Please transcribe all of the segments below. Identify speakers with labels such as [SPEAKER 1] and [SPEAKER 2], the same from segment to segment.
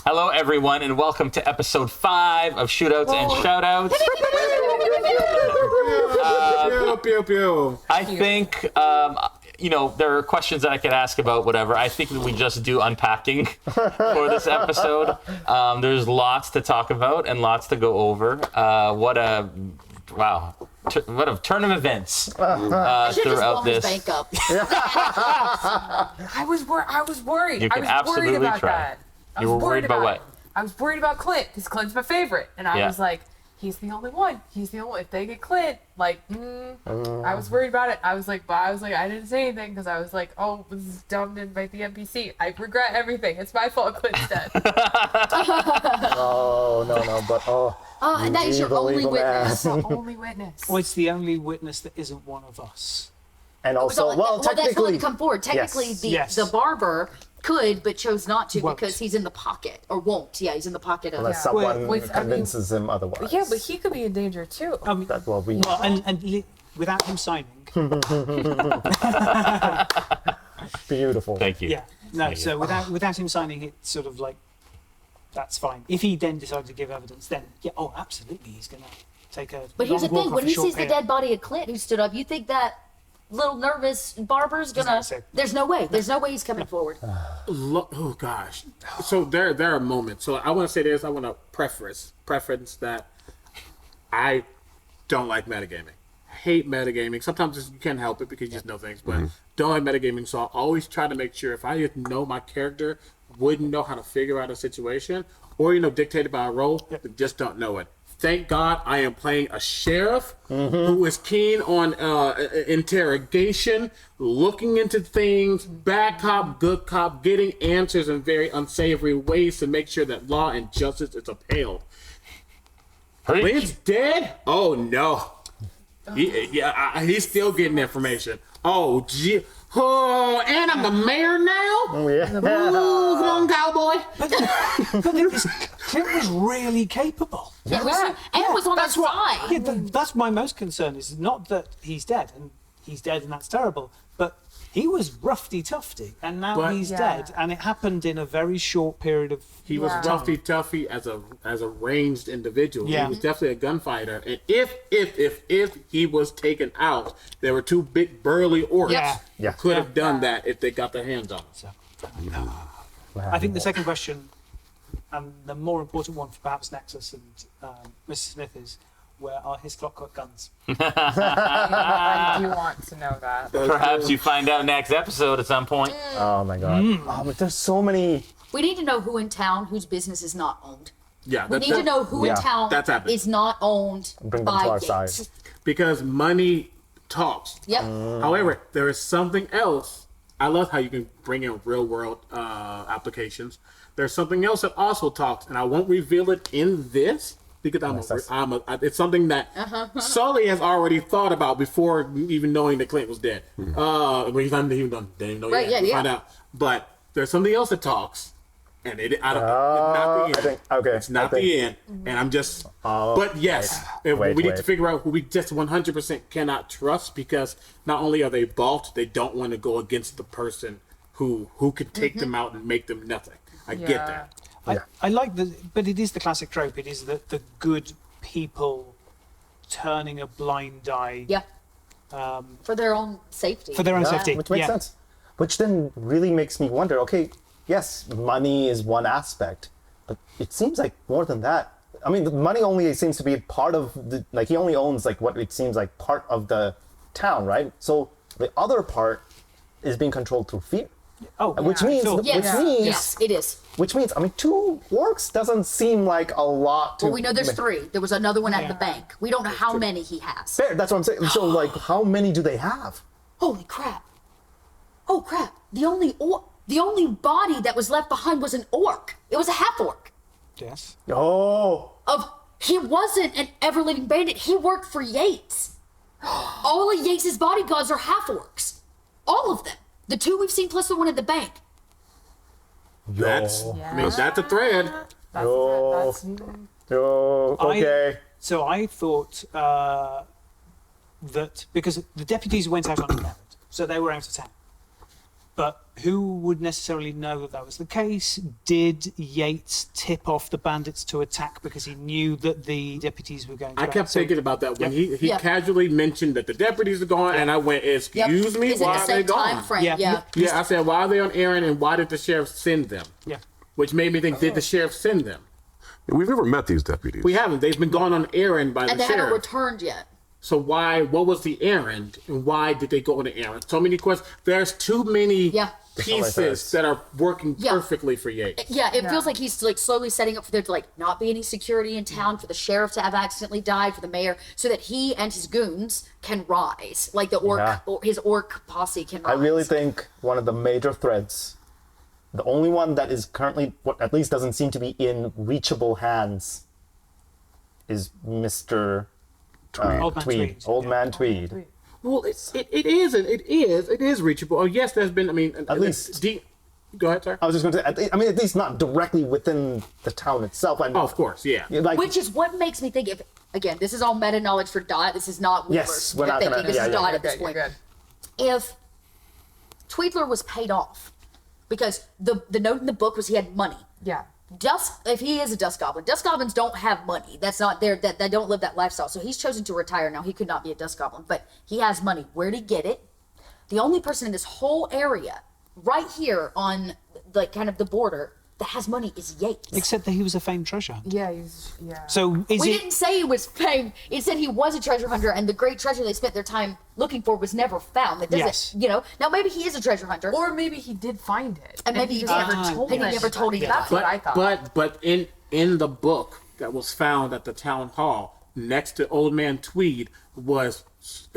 [SPEAKER 1] Hello, everyone, and welcome to episode 5 of Shootouts and Shoutouts. I think, there are questions that I could ask about whatever. I think that we just do unpacking for this episode. There's lots to talk about and lots to go over. What a turn of events throughout this.
[SPEAKER 2] Bank up.
[SPEAKER 3] I was worried.
[SPEAKER 1] You can
[SPEAKER 3] I was worried
[SPEAKER 1] absolutely
[SPEAKER 3] about
[SPEAKER 1] try.
[SPEAKER 3] that.
[SPEAKER 1] You were worried about what?
[SPEAKER 3] I was worried about Clint because Clint's my favorite, and I was like, he's the only one. He's the only one. If they get Clint, I was worried about it. I was like, I didn't say anything because I was like, oh, this is dumbed in by the NPC. I regret everything. It's my fault Clint's dead.
[SPEAKER 2] And that is your only witness.
[SPEAKER 3] Only witness.
[SPEAKER 4] Well, it's the only witness that isn't one of us.
[SPEAKER 5] And also,
[SPEAKER 2] that's
[SPEAKER 5] technically,
[SPEAKER 2] going to come forward. Technically, the barber could, but chose not to because he's in the pocket, or won't. Yeah, he's in the pocket of.
[SPEAKER 5] unless someone convinces him otherwise.
[SPEAKER 3] Yeah, but he could be in danger too.
[SPEAKER 4] Without him signing.
[SPEAKER 5] Beautiful.
[SPEAKER 1] Thank you.
[SPEAKER 4] Yeah. No. So without him signing, it's sort of like that's fine. If he then decides to give evidence, then absolutely, he's gonna take a.
[SPEAKER 2] But here's the
[SPEAKER 4] long
[SPEAKER 2] thing:
[SPEAKER 4] walk
[SPEAKER 2] when
[SPEAKER 4] off a
[SPEAKER 2] he
[SPEAKER 4] short
[SPEAKER 2] sees the
[SPEAKER 4] pier.
[SPEAKER 2] dead body of Clint who stood up, you think that little nervous barber's gonna? There's no way. There's no way he's coming forward.
[SPEAKER 6] Oh gosh. So there are moments. So I want to say this. I want to preference that I don't like metagaming. Hate metagaming. Sometimes you can't help it because you just know things, but don't like metagaming. So I always try to make sure if I just know my character wouldn't know how to figure out a situation, or dictated by a role, just don't know it. Thank God I am playing a sheriff who is keen on interrogation, looking into things, bad cop, good cop, getting answers in very unsavory ways to make sure that law and justice is upheld. Clint's dead? Oh no. He's still getting information. Oh, gee. Oh, and I'm the mayor now?
[SPEAKER 5] Oh, yeah.
[SPEAKER 6] Ooh, come on, cowboy.
[SPEAKER 4] But Clint was really capable.
[SPEAKER 2] And was on our side.
[SPEAKER 4] Yeah, that's my most concern. Is not that he's dead, and that's terrible. But he was roughy-tufty, and now he's dead, and it happened in a very short period of.
[SPEAKER 6] He was roughy-toughy as a ranged individual.
[SPEAKER 4] Yeah.
[SPEAKER 6] He was definitely a gunfighter. And if he was taken out, there were two big burly orcs who could have done that if they got their hands on him.
[SPEAKER 4] So, I think the second question, and the more important one for perhaps Nexus and Mr. Smith is, where are his clockwork guns?
[SPEAKER 3] I do want to know that.
[SPEAKER 1] Perhaps you find out next episode at some point.
[SPEAKER 5] Oh my God. Oh, but there's so many.
[SPEAKER 2] We need to know who in town whose business is not owned.
[SPEAKER 6] Yeah,
[SPEAKER 2] We need to know who in town is not owned
[SPEAKER 5] Bring them to
[SPEAKER 2] by
[SPEAKER 5] our
[SPEAKER 2] Gates.
[SPEAKER 5] side.
[SPEAKER 6] because money talks.
[SPEAKER 2] Yep.
[SPEAKER 6] However, there is something else. I love how you can bring in real world applications. There's something else that also talks, and I won't reveal it in this because it's something that Sully has already thought about before even knowing that Clint was dead. Well, he didn't even know yet. Find out. But there's something else that talks, and it's not the end. It's not the end, and I'm just. But yes, we need to figure out who we just 100% cannot trust, because not only are they balked, they don't want to go against the person who could take them out and make them nothing. I get that.
[SPEAKER 4] I like but it is the classic trope. It is the good people turning a blind eye.
[SPEAKER 2] Yeah. For their own safety.
[SPEAKER 4] For their own safety.
[SPEAKER 5] Which makes sense. Which then really makes me wonder, okay, yes, money is one aspect, but it seems like more than that. I mean, the money only seems to be part of he only owns what it seems like part of the town, right? So the other part is being controlled through fear. Which means
[SPEAKER 2] yes, it is.
[SPEAKER 5] Which means, I mean, 2 orcs doesn't seem like a lot to...
[SPEAKER 2] Well, we know there's 3. There was another one at the bank. We don't know how many he has.
[SPEAKER 5] Fair, that's what I'm saying. So, how many do they have?
[SPEAKER 2] Holy crap. Oh, crap. The only body that was left behind was an orc. It was a half-orc.
[SPEAKER 4] Yes.
[SPEAKER 5] Oh.
[SPEAKER 2] He wasn't an ever-living bandit. He worked for Yates. All of Yates' bodyguards are half-orcs. All of them. The 2 we've seen plus the one at the bank.
[SPEAKER 6] That's a thread.
[SPEAKER 5] Okay.
[SPEAKER 4] I thought that because the deputies went out on an errand, so they were out of town. But who would necessarily know that that was the case? Did Yates tip off the bandits to attack because he knew that the deputies were going to
[SPEAKER 6] I kept thinking about that when he
[SPEAKER 2] Yeah.
[SPEAKER 6] casually mentioned that the deputies are gone, and I went, "Excuse me,
[SPEAKER 2] Is it
[SPEAKER 6] why
[SPEAKER 2] the
[SPEAKER 6] are they
[SPEAKER 2] same time
[SPEAKER 6] gone?"
[SPEAKER 2] frame?
[SPEAKER 4] Yeah.
[SPEAKER 6] Yeah, I said, "Why are they on errand, and why did the sheriff send them?"
[SPEAKER 4] Yeah.
[SPEAKER 6] Which made me think, did the sheriff send them?
[SPEAKER 7] We've never met these deputies.
[SPEAKER 6] We haven't. They've been gone on errand by
[SPEAKER 2] And
[SPEAKER 6] the
[SPEAKER 2] they haven't
[SPEAKER 6] sheriff.
[SPEAKER 2] returned yet.
[SPEAKER 6] So why? What was the errand, and why did they go on the errand? So many questions. There's too many
[SPEAKER 2] Yeah.
[SPEAKER 6] pieces that are working
[SPEAKER 2] Yeah.
[SPEAKER 6] perfectly for Yates.
[SPEAKER 2] Yeah, it feels like he's like slowly setting up for there to like not be any security in town, for the sheriff to have accidentally died, for the mayor, so that he and his goons can rise, like the orc,
[SPEAKER 5] Yeah.
[SPEAKER 2] or his orc posse can rise.
[SPEAKER 5] I really think one of the major threats, the only one that is currently, what at least doesn't seem to be in reachable hands, is Mr.
[SPEAKER 4] Old Man Tweed.
[SPEAKER 5] Old Man Tweed.
[SPEAKER 6] Well, it is reachable. Oh, yes, there's been. I mean,
[SPEAKER 5] At least-
[SPEAKER 6] Go ahead, sir.
[SPEAKER 5] I was just going to say, I mean, at least not directly within the town itself. And
[SPEAKER 6] Oh, of course, yeah.
[SPEAKER 5] like,
[SPEAKER 2] Which is what makes me think, if again, this is all meta knowledge for Dot. This is not
[SPEAKER 5] Yes, we're
[SPEAKER 2] Weaver's
[SPEAKER 5] not
[SPEAKER 2] thinking.
[SPEAKER 5] gonna-
[SPEAKER 2] This
[SPEAKER 5] yeah,
[SPEAKER 2] is
[SPEAKER 5] yeah,
[SPEAKER 2] Dot
[SPEAKER 5] yeah.
[SPEAKER 2] at this
[SPEAKER 3] You're
[SPEAKER 2] point.
[SPEAKER 3] good.
[SPEAKER 2] If Tweedler was paid off, because the note in the book was he had money.
[SPEAKER 3] Yeah.
[SPEAKER 2] If he is a dust goblin, dust goblins don't have money. That's not their, that they don't live that lifestyle. So he's chosen to retire now. He could not be a dust goblin, but he has money. Where'd he get it? The only person in this whole area, right here on like kind of the border, that has money is Yates.
[SPEAKER 4] Except that he was a famed treasure hunter.
[SPEAKER 3] Yeah, yeah.
[SPEAKER 4] So is
[SPEAKER 2] We
[SPEAKER 4] it?
[SPEAKER 2] didn't say he was famed. It said he was a treasure hunter, and the great treasure they spent their time looking for was never found. That doesn't,
[SPEAKER 4] Yes.
[SPEAKER 2] Now maybe he is a treasure hunter,
[SPEAKER 3] Or maybe he did find it.
[SPEAKER 2] and maybe he
[SPEAKER 3] just
[SPEAKER 2] never
[SPEAKER 3] never
[SPEAKER 2] told.
[SPEAKER 3] told
[SPEAKER 2] He never told
[SPEAKER 3] anybody.
[SPEAKER 2] anybody.
[SPEAKER 3] That's what I thought.
[SPEAKER 6] But in the book that was found at the town hall next to Old Man Tweed was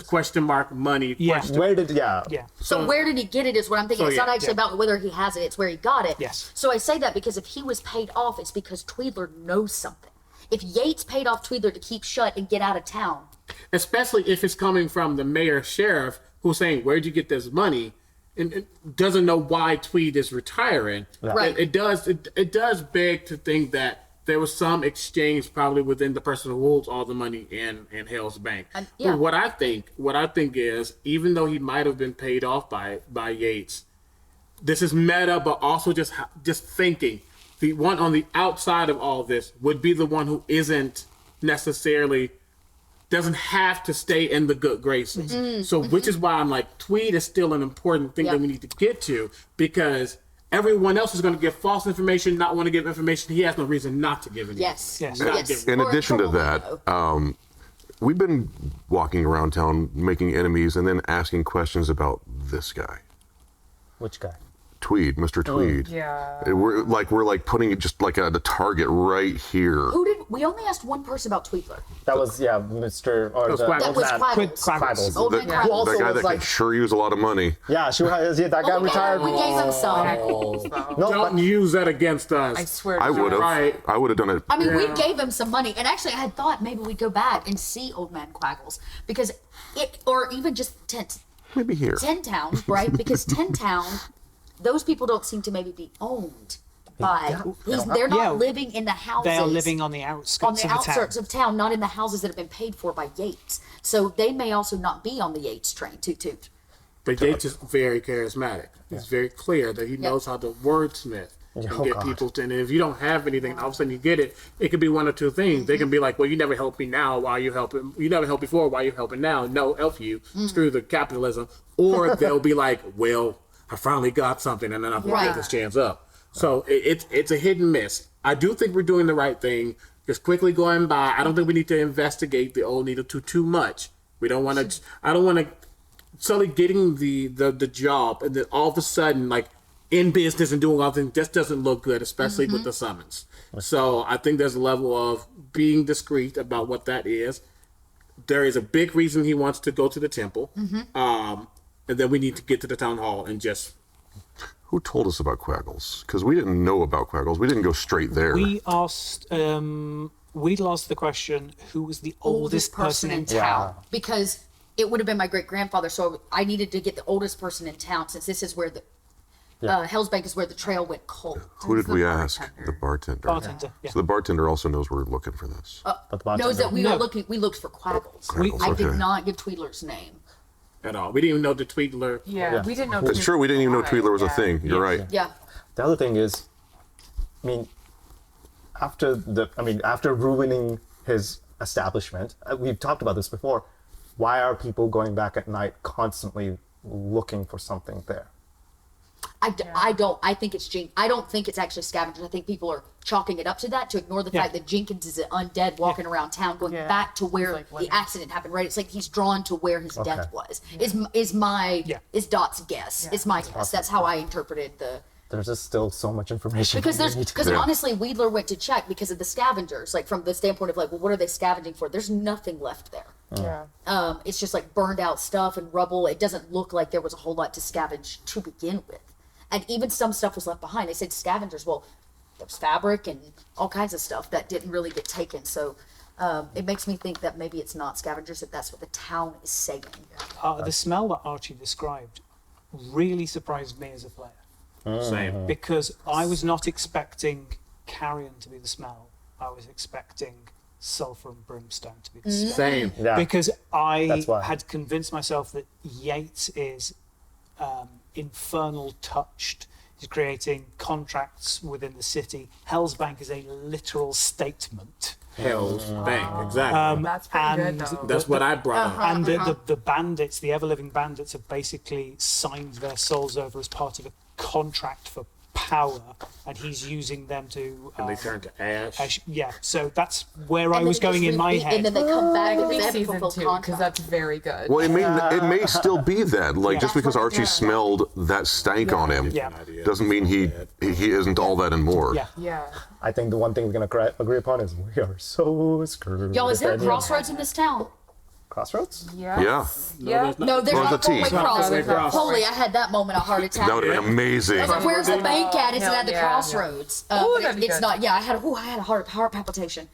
[SPEAKER 6] question mark money
[SPEAKER 4] Yeah.
[SPEAKER 6] question.
[SPEAKER 5] where did, yeah.
[SPEAKER 2] So where did he get it is what I'm thinking.
[SPEAKER 6] So,
[SPEAKER 2] It's not
[SPEAKER 6] yeah,
[SPEAKER 2] actually about whether he has it, it's where he got it.
[SPEAKER 4] Yes.
[SPEAKER 2] So I say that because if he was paid off, it's because Tweedler knows something. If Yates paid off Tweedler to keep shut and get out of town,
[SPEAKER 6] Especially if it's coming from the mayor sheriff who's saying, "Where'd you get this money?" and doesn't know why Tweed is retiring.
[SPEAKER 2] Right.
[SPEAKER 6] It does beg to think that there was some exchange probably within the person who holds all the money in Hale's bank.
[SPEAKER 2] yeah.
[SPEAKER 6] But what I think is, even though he might have been paid off by Yates, this is meta, but also just thinking the one on the outside of all this would be the one who isn't necessarily doesn't have to stay in the good graces. So which is why I'm like, Tweed is still an important thing that we need to get to, because everyone else is going to give false information, not want to give information. He has no reason not to give it.
[SPEAKER 2] yes.
[SPEAKER 4] Yes.
[SPEAKER 6] Not
[SPEAKER 2] yes.
[SPEAKER 6] give
[SPEAKER 7] In
[SPEAKER 2] Or
[SPEAKER 7] addition to
[SPEAKER 2] trouble,
[SPEAKER 7] that,
[SPEAKER 2] though.
[SPEAKER 7] we've been walking around town making enemies and then asking questions about this guy,
[SPEAKER 5] Which guy?
[SPEAKER 7] Tweed, Mr. Tweed.
[SPEAKER 3] Yeah.
[SPEAKER 7] We're like putting it just like the target right here.
[SPEAKER 2] We only asked one person about Tweedler.
[SPEAKER 5] That was, yeah, Mr. Or
[SPEAKER 6] was
[SPEAKER 5] the
[SPEAKER 6] Quackles.
[SPEAKER 2] That
[SPEAKER 5] old
[SPEAKER 2] was
[SPEAKER 5] man.
[SPEAKER 2] Quackles.
[SPEAKER 5] Quackles.
[SPEAKER 2] Old
[SPEAKER 7] That,
[SPEAKER 2] man
[SPEAKER 5] Who
[SPEAKER 2] Quackles.
[SPEAKER 5] also
[SPEAKER 7] that guy
[SPEAKER 5] was
[SPEAKER 7] that
[SPEAKER 5] like,
[SPEAKER 7] could sure use a lot of money.
[SPEAKER 5] yeah, that guy
[SPEAKER 2] Oh,
[SPEAKER 5] retired.
[SPEAKER 2] We gave him some.
[SPEAKER 5] No,
[SPEAKER 6] Don't
[SPEAKER 5] but
[SPEAKER 6] use that against us.
[SPEAKER 3] I swear.
[SPEAKER 7] I
[SPEAKER 3] to
[SPEAKER 7] would
[SPEAKER 3] God.
[SPEAKER 7] have.
[SPEAKER 6] Right.
[SPEAKER 7] I would have done it.
[SPEAKER 2] I mean, we gave him some money, and actually, I had thought maybe we'd go back and see Old Man Quackles, because or even just
[SPEAKER 7] Maybe here.
[SPEAKER 2] 10 Town, right? Because 10 Town, those people don't seem to maybe be owned by. They're not
[SPEAKER 4] Yeah.
[SPEAKER 2] living in the houses.
[SPEAKER 4] They are living on the
[SPEAKER 2] on
[SPEAKER 4] outskirts
[SPEAKER 2] the
[SPEAKER 4] of the town.
[SPEAKER 2] outskirts of town, not in the houses that have been paid for by Yates. So they may also not be on the Yates train. Toot toot.
[SPEAKER 6] But Yates is very charismatic. It's very clear that he knows how to wordsmith and
[SPEAKER 5] Oh,
[SPEAKER 6] get
[SPEAKER 5] God.
[SPEAKER 6] people to. And if you don't have anything, all of a sudden you get it. It could be one or two things. They can be like, "Well, you never helped me now. Why are you helping? You never helped before. Why are you helping now? No, F you. Screw the capitalism." Or they'll be like, "Well, I finally got something, and then I'm gonna
[SPEAKER 2] Right.
[SPEAKER 6] get this chance up." So it's a hit and miss. I do think we're doing the right thing. Just quickly going by. I don't think we need to investigate the old needle too much. We don't want to. I don't want to. Sully getting the job, and then all of a sudden, like in business and doing all things, just doesn't look good, especially with the summons. So I think there's a level of being discreet about what that is. There is a big reason he wants to go to the temple, and then we need to get to the town hall and just.
[SPEAKER 7] Who told us about Quaggles? Because we didn't know about Quaggles. We didn't go straight there.
[SPEAKER 4] We asked. We'd asked the question: who was the oldest person in town?
[SPEAKER 2] Because it would have been my great grandfather. So I needed to get the oldest person in town, since this is where the Hell's Bank is where the trail went cold.
[SPEAKER 7] Who did
[SPEAKER 3] the
[SPEAKER 7] we ask?
[SPEAKER 3] bartender.
[SPEAKER 7] The bartender.
[SPEAKER 4] Bartender. Yeah.
[SPEAKER 7] So the bartender also knows we're looking for this.
[SPEAKER 5] but the
[SPEAKER 2] Knows that we
[SPEAKER 4] No.
[SPEAKER 2] were looking. We looked for Quaggles.
[SPEAKER 7] Quaggles,
[SPEAKER 2] I
[SPEAKER 7] okay.
[SPEAKER 2] did not give Tweedler's name.
[SPEAKER 6] at all. We didn't even know the Tweedler.
[SPEAKER 3] Yeah, we didn't know.
[SPEAKER 7] It's true. We didn't even know Tweedler was a
[SPEAKER 3] Yeah.
[SPEAKER 7] thing. You're right.
[SPEAKER 2] Yeah.
[SPEAKER 5] The other thing is, I mean, after ruining his establishment, we've talked about this before. Why are people going back at night constantly looking for something there?
[SPEAKER 2] I think it's I don't think it's actually scavengers. I think people are chalking it up to that to ignore the fact that Jenkins is an undead walking around town going back to where
[SPEAKER 3] like,
[SPEAKER 2] the accident happened, right? It's like he's drawn to where his death was. Is Dot's guess. It's my guess. That's how I interpreted the...
[SPEAKER 5] There's just still so much information.
[SPEAKER 2] Because honestly, Wedler went to check because of the scavengers, like from the standpoint of like, well, what are they scavenging for? There's nothing left there.
[SPEAKER 3] Yeah.
[SPEAKER 2] It's just like burned out stuff and rubble. It doesn't look like there was a whole lot to scavenge to begin with. And even some stuff was left behind. They said scavengers, well, there was fabric and all kinds of stuff that didn't really get taken. So it makes me think that maybe it's not scavengers, that that's what the town is saying.
[SPEAKER 4] The smell that Archie described really surprised me as a player.
[SPEAKER 6] Same.
[SPEAKER 4] Because I was not expecting carrion to be the smell. I was expecting sulfur and brimstone to be the smell.
[SPEAKER 6] Same.
[SPEAKER 5] Yeah.
[SPEAKER 4] Because I
[SPEAKER 5] That's why.
[SPEAKER 4] had convinced myself that Yates is infernal touched. He's creating contracts within the city. Hell's Bank is a literal statement.
[SPEAKER 6] Hell's Bank. Exactly.
[SPEAKER 3] That's pretty good,
[SPEAKER 4] and
[SPEAKER 3] though.
[SPEAKER 6] That's what I brought up.
[SPEAKER 4] And the bandits, the ever-living bandits, have basically signed their souls over as part of a contract for power, and he's using them to...
[SPEAKER 6] And they turn to ash.
[SPEAKER 4] yeah, so that's where I was going in my head.
[SPEAKER 2] And then they come back
[SPEAKER 3] That
[SPEAKER 2] and
[SPEAKER 3] could
[SPEAKER 2] they
[SPEAKER 3] be
[SPEAKER 2] have to
[SPEAKER 3] season
[SPEAKER 2] fulfill
[SPEAKER 3] 2 because
[SPEAKER 2] contract.
[SPEAKER 3] that's very good.
[SPEAKER 7] Well, it may still be that. Like, just because Archie smelled that stank on him
[SPEAKER 4] Yeah.
[SPEAKER 7] doesn't mean he isn't all that and more.
[SPEAKER 4] Yeah.
[SPEAKER 3] Yeah.
[SPEAKER 5] I think the one thing we're going to agree upon is we are so screwed.
[SPEAKER 2] Y'all, is there a
[SPEAKER 5] Daniel.
[SPEAKER 2] crossroads in this town?
[SPEAKER 5] Crossroads?
[SPEAKER 3] Yeah.
[SPEAKER 7] Yeah.
[SPEAKER 3] Yeah.
[SPEAKER 2] No, there's
[SPEAKER 7] Or
[SPEAKER 2] not
[SPEAKER 7] the
[SPEAKER 2] four-way
[SPEAKER 7] T.
[SPEAKER 2] crossroads.
[SPEAKER 6] Crossroads.
[SPEAKER 2] Holy, I had that moment, a heart attack.
[SPEAKER 7] That would have been amazing.
[SPEAKER 2] I was like, where's the bank at? It's at the
[SPEAKER 3] Yeah.
[SPEAKER 2] crossroads.
[SPEAKER 3] Ooh,
[SPEAKER 2] But
[SPEAKER 3] that'd be
[SPEAKER 2] it's
[SPEAKER 3] good.
[SPEAKER 2] not. Yeah, I had a heart palpitation.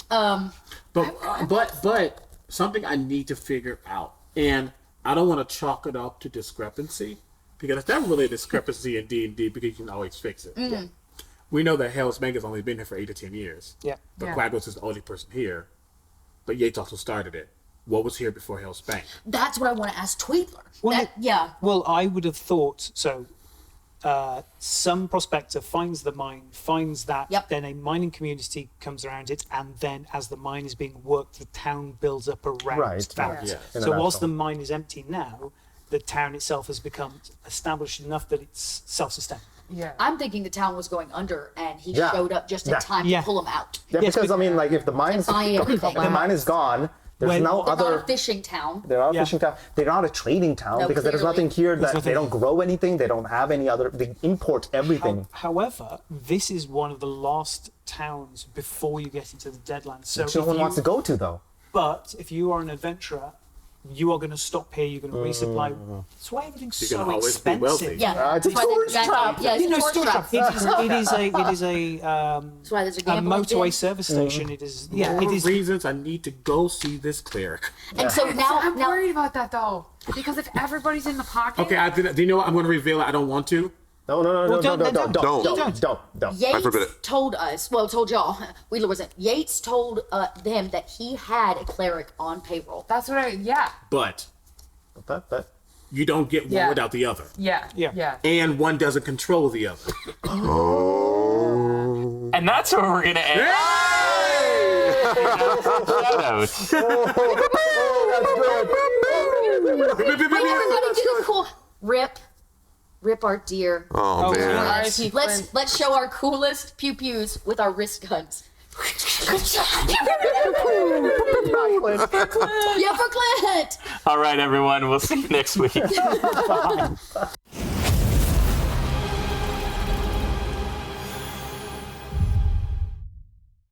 [SPEAKER 6] But something I need to figure out, and I don't want to chalk it up to discrepancy, because it's not really a discrepancy in D&D because you can always fix it.
[SPEAKER 2] Mm-hmm.
[SPEAKER 6] We know that Hell's Bank has only been here for 8 to 10 years.
[SPEAKER 4] Yeah.
[SPEAKER 6] But
[SPEAKER 3] Yeah.
[SPEAKER 6] Quagos is the only person here. But Yates also started it. What was here before Hell's Bank?
[SPEAKER 2] That's what I want to ask Tweedler.
[SPEAKER 4] Well,
[SPEAKER 2] Yeah.
[SPEAKER 4] Well, I would have thought so. Some prospector finds the mine, finds that,
[SPEAKER 2] Yep.
[SPEAKER 4] then a mining community comes around it, and then as the mine is being worked, the town builds up around
[SPEAKER 5] Right.
[SPEAKER 4] that.
[SPEAKER 6] Yeah.
[SPEAKER 5] In a
[SPEAKER 4] So whilst
[SPEAKER 5] nutshell.
[SPEAKER 4] the mine is empty now, the town itself has become established enough that it's self-sustaining.
[SPEAKER 3] Yeah.
[SPEAKER 2] I'm thinking the town was going under, and he
[SPEAKER 5] Yeah.
[SPEAKER 2] showed up just in
[SPEAKER 5] Yeah.
[SPEAKER 2] time
[SPEAKER 4] Yeah.
[SPEAKER 2] to pull him out.
[SPEAKER 5] Yeah,
[SPEAKER 4] Yes,
[SPEAKER 5] because
[SPEAKER 4] but-
[SPEAKER 5] I mean, like, if the mine's
[SPEAKER 2] buy everything.
[SPEAKER 5] the mine is gone, there's
[SPEAKER 4] When-
[SPEAKER 5] no
[SPEAKER 2] They're not
[SPEAKER 5] other.
[SPEAKER 2] a fishing town.
[SPEAKER 5] They're not a
[SPEAKER 4] Yeah.
[SPEAKER 5] fishing town. They're not a trading town
[SPEAKER 2] No,
[SPEAKER 5] because there's
[SPEAKER 2] clearly.
[SPEAKER 5] nothing here that
[SPEAKER 4] There's
[SPEAKER 5] they
[SPEAKER 4] nothing-
[SPEAKER 5] don't grow anything. They don't have any other. They import everything.
[SPEAKER 4] However, this is one of the last towns before you get into the Deadlands. So
[SPEAKER 5] Which no
[SPEAKER 4] if
[SPEAKER 5] one
[SPEAKER 4] you-
[SPEAKER 5] wants to go to though.
[SPEAKER 4] But if you are an adventurer, you are going to stop here. You're going to resupply. That's why everything's
[SPEAKER 6] You're
[SPEAKER 4] so
[SPEAKER 6] gonna always be
[SPEAKER 4] expensive.
[SPEAKER 6] wealthy.
[SPEAKER 2] Yeah.
[SPEAKER 5] It's a
[SPEAKER 2] That's why
[SPEAKER 5] tourist
[SPEAKER 2] there's-
[SPEAKER 5] trap.
[SPEAKER 2] Yeah, it's
[SPEAKER 4] You know,
[SPEAKER 2] a tourist
[SPEAKER 4] store
[SPEAKER 2] trap.
[SPEAKER 4] trap. It is a
[SPEAKER 2] That's why there's a
[SPEAKER 4] a
[SPEAKER 2] gambling
[SPEAKER 4] motorway
[SPEAKER 2] den.
[SPEAKER 4] service station. It is yeah.
[SPEAKER 6] More
[SPEAKER 4] It is
[SPEAKER 6] reasons I need to go see this cleric.
[SPEAKER 2] And so now,
[SPEAKER 3] I'm worried about that though, because if everybody's in the pocket.
[SPEAKER 6] Okay, do you know what? I'm going to reveal it. I don't want to.
[SPEAKER 5] No,
[SPEAKER 4] don't.
[SPEAKER 5] don't.
[SPEAKER 2] Yates
[SPEAKER 7] forbid it.
[SPEAKER 2] told us, well, told y'all, Wheeler wasn't. Yates told them that he had a cleric on payroll.
[SPEAKER 3] That's what yeah.
[SPEAKER 6] But
[SPEAKER 5] But
[SPEAKER 6] you don't get one
[SPEAKER 3] Yeah.
[SPEAKER 6] without the other.
[SPEAKER 3] Yeah.
[SPEAKER 4] Yeah.
[SPEAKER 3] Yeah.
[SPEAKER 6] And one doesn't control the other.
[SPEAKER 1] And that's where we're gonna end. Shoutouts.
[SPEAKER 2] Wait, everybody do the cool rip our deer.
[SPEAKER 7] Oh, man.
[SPEAKER 3] R.I.P. Flint.
[SPEAKER 2] Let's show our coolest pew pews with our wrist guns. Yeah, for Clint.
[SPEAKER 1] All right, everyone. We'll see you next week.